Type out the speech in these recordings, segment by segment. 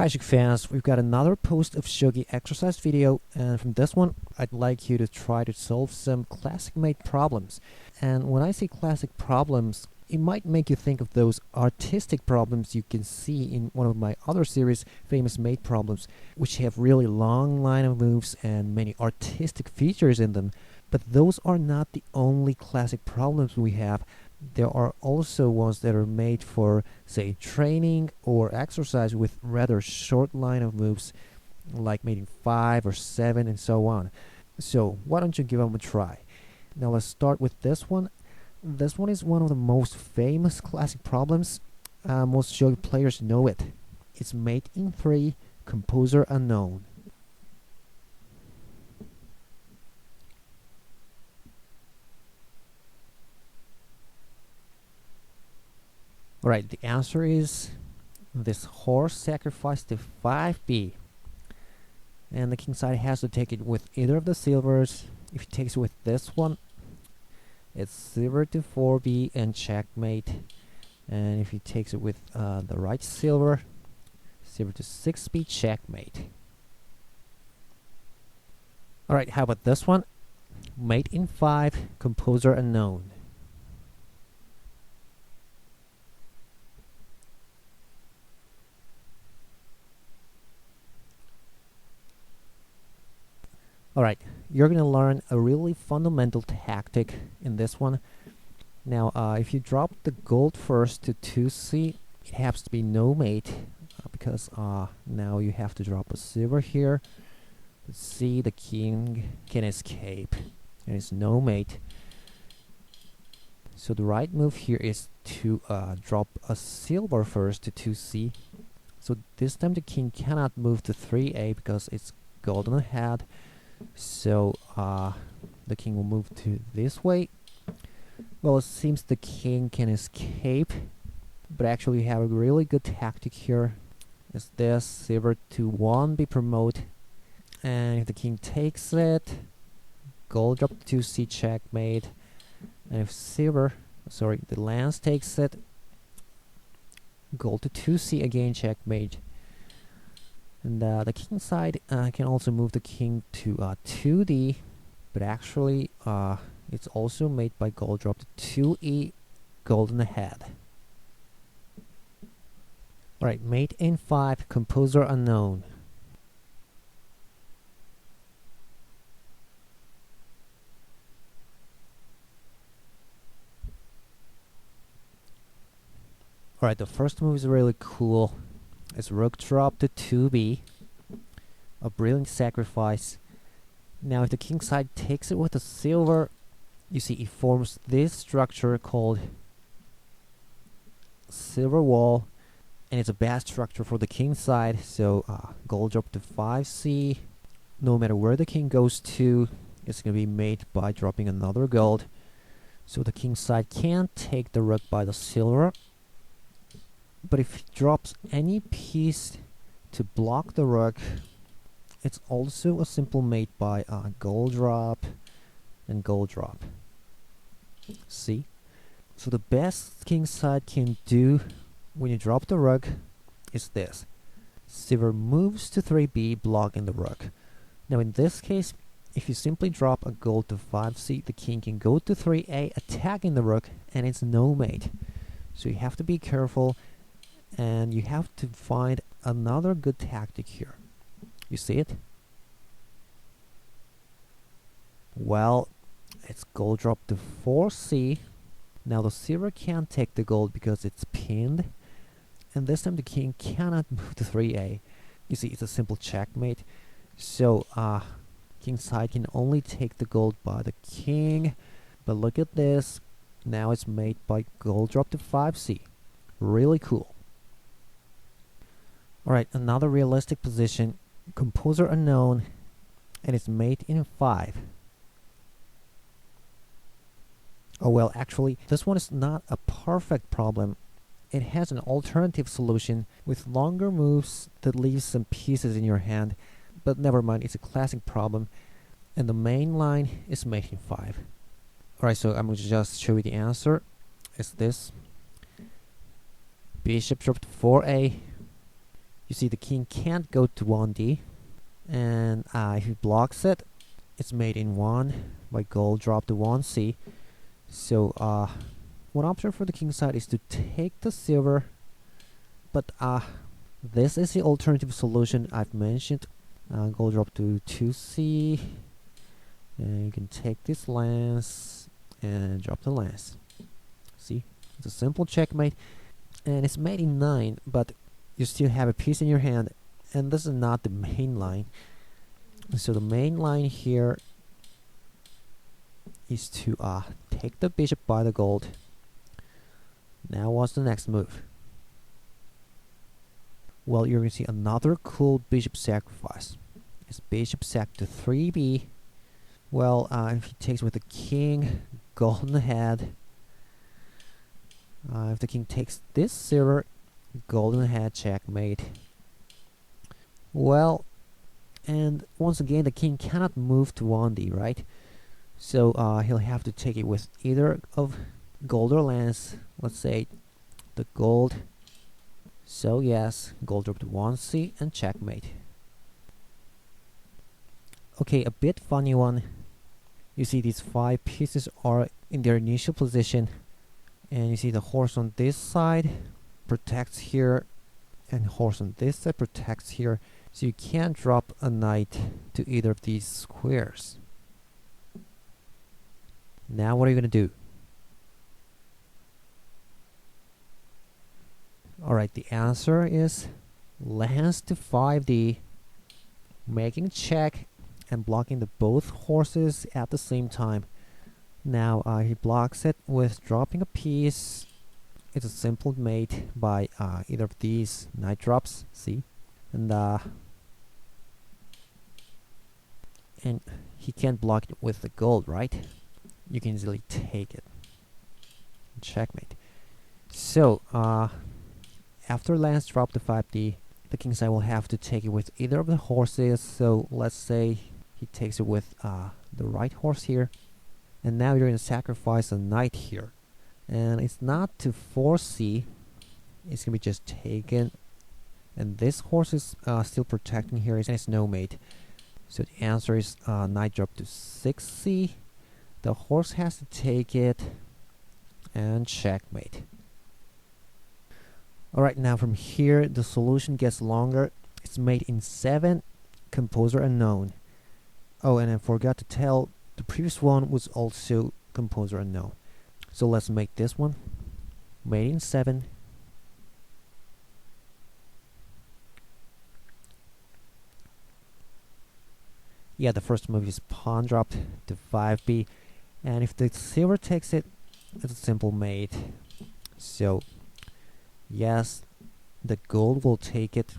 Hi Shogi fans, we've got another post of Shogi exercise video, and from this one I'd like you to try to solve some classic mate problems. And when I say classic problems, it might make you think of those artistic problems you can see in one of my other series, Famous Mate Problems, which have really long line of moves and many artistic features in them. But those are not the only classic problems we have. There are also ones that are made for, say, training or exercise with rather short line of moves, like mating 5 or 7 and so on. So why don't you give them a try? Now let's start with this one. This one is one of the most famous classic problems. Most Shogi players know it. It's mate in 3, composer unknown. Alright, the answer is this horse sacrificed to 5b. And the king side has to take it with either of the silvers. If he takes it with this one, it's silver to 4b and checkmate. And if he takes it with the right silver, silver to 6b, checkmate. Alright, how about this one? Mate in 5, composer unknown. Alright, you're going to learn a really fundamental tactic in this one. Now, if you drop the gold first to 2c, it has to be no mate, because now you have to drop a silver here. Let's see, the king can escape, and it's no mate. So the right move here is to drop a silver first to 2c. So this time the king cannot move to 3a because it's golden ahead. So the king will move to this way. Well, it seems the king can escape, but actually you have a really good tactic here. It's this, silver to 1b promote, and if the king takes it, gold drop to 2c, checkmate. And if the lance takes it, gold to 2c again, checkmate. And the king side can also move the king to 2d, but actually it's also made by gold drop to 2e, golden ahead. Alright, mate in 5, composer unknown. Alright, the first move is really cool. It's rook drop to 2b, a brilliant sacrifice. Now if the king side takes it with a silver, you see it forms this structure called silver wall, and it's a bad structure for the king side. So gold drop to 5c, no matter where the king goes to, it's going to be made by dropping another gold. So the king side can't take the rook by the silver. But if he drops any piece to block the rook, it's also a simple mate by gold drop and gold drop. See? So the best king side can do when you drop the rook is this. Silver moves to 3b, blocking the rook. Now in this case, if you simply drop a gold to 5c, the king can go to 3a, attacking the rook, and it's no mate. So you have to be careful. And you have to find another good tactic here. You see it? Well, it's gold drop to 4c. Now the silver can't take the gold because it's pinned. And this time the king cannot move to 3a. You see, it's a simple checkmate. So, king side can only take the gold by the king. But look at this. Now it's made by gold drop to 5c. Really cool. Alright, another realistic position, composer unknown, and it's mate in 5. Oh well, actually, this one is not a perfect problem. It has an alternative solution with longer moves that leaves some pieces in your hand, but never mind, it's a classic problem, and the main line is mate in 5. Alright, so I'm going to just show you the answer. It's this. Bishop drop to 4a. You see the king can't go to 1d, and if he blocks it, it's made in 1 by gold drop to 1c. So one option for the king side is to take the silver, but this is the alternative solution I've mentioned. Gold drop to 2c, and you can take this lance and drop the lance. See, it's a simple checkmate, and it's made in 9, but you still have a piece in your hand, and this is not the main line. So the main line here is to take the bishop by the gold. Now what's the next move? Well, you're going to see another cool bishop sacrifice. It's bishop sac to 3b. Well, if he takes with the king, golden ahead. If the king takes this silver, golden ahead, checkmate. Well, and once again, the king cannot move to 1d, right? So he'll have to take it with either of gold or lance. Let's say the gold. So yes, gold drop to 1c and checkmate. Okay, a bit funny one. You see these 5 pieces are in their initial position, and you see the horse on this side protects here, and horse on this side protects here. So you can't drop a knight to either of these squares. Now what are you going to do? Alright, the answer is lance to 5d, making check and blocking the both horses at the same time. Now he blocks it with dropping a piece. It's a simple mate by either of these knight drops, see? And he can't block it with the gold, right? You can easily take it. Checkmate. So after lance drop to 5d, the king side will have to take it with either of the horses. So let's say he takes it with the right horse here, and now you're going to sacrifice a knight here, and it's not to 4c, it's going to be just taken, and this horse is still protecting here, and it's no mate. So the answer is knight drop to 6c. The horse has to take it and checkmate. Alright, now from here the solution gets longer. It's made in 7, composer unknown. Oh, and I forgot to tell, the previous one was also composer unknown. So let's make this one. Made in 7. Yeah, the first move is pawn dropped to 5b. And if the silver takes it, it's a simple mate. So yes, the gold will take it.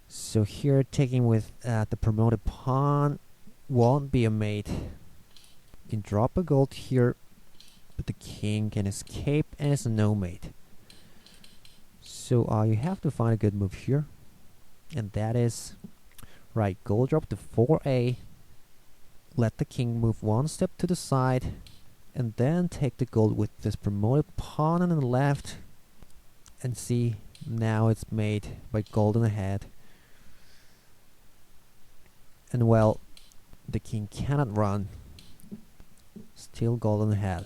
So here taking with the promoted pawn won't be a mate. You can drop a gold here, but the king can escape and it's a no mate. So you have to find a good move here, and that is right, gold drop to 4a. Let the king move one step to the side, and then take the gold with this promoted pawn on the left. And see, now it's made by golden ahead. And well, the king cannot run. Still golden ahead.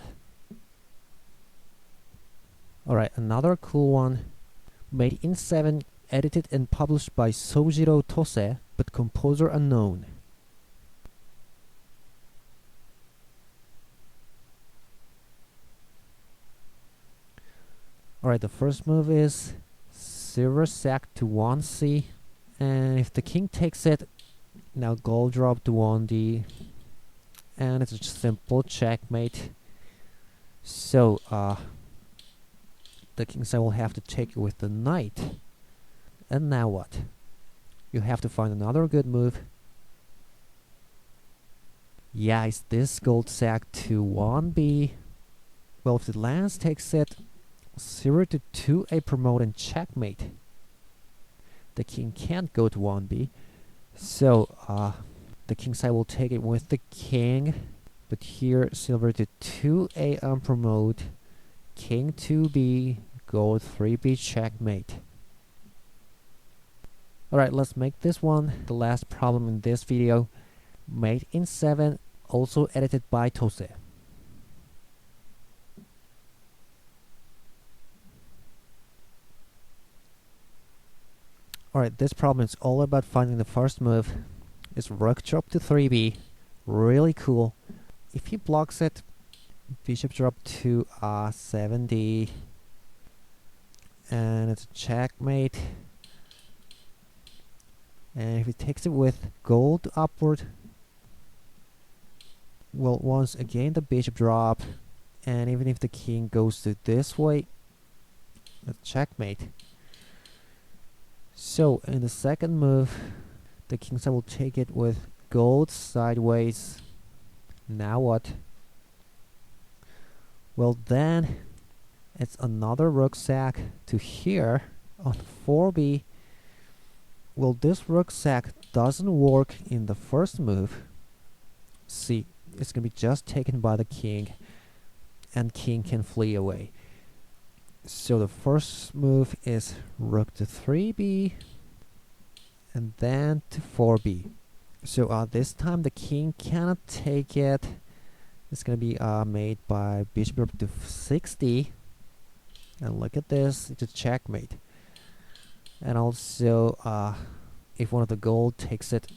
Alright, another cool one. Made in 7, edited and published by Sojiro Tose, but composer unknown. Alright, the first move is silver sack to 1c, and if the king takes it, now gold drop to 1d, and it's a simple checkmate. So the king side will have to take it with the knight. And now what? You have to find another good move. Yeah, it's this gold sack to 1b. Well, if the lance takes it, 0 to 2a promote and checkmate. The king can't go to 1b, so the king side will take it with the king, but here silver to 2a unpromote, king 2b, gold 3b, checkmate. Alright, let's make this one the last problem in this video. Mate in 7, also edited by Tose. Alright, this problem is all about finding the first move. It's rook drop to 3b. Really cool. If he blocks it, bishop drop to 7d. And it's a checkmate. And if he takes it with gold upward, well, once again the bishop drop. And even if the king goes to this way, it's checkmate. So in the second move, the king side will take it with gold sideways. Now what? Well, then it's another rook sack to here on 4b. Well, this rook sack doesn't work in the first move. See, it's gonna be just taken by the king, and king can flee away. So the first move is rook to 3b, and then to 4b. So this time the king cannot take it. It's gonna be made by bishop to 6d, and look at this, it's a checkmate. And also, if one of the gold takes it,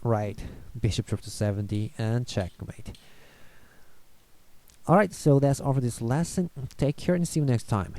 right, bishop to 7d and checkmate. Alright, so that's all for this lesson. Take care and see you next time.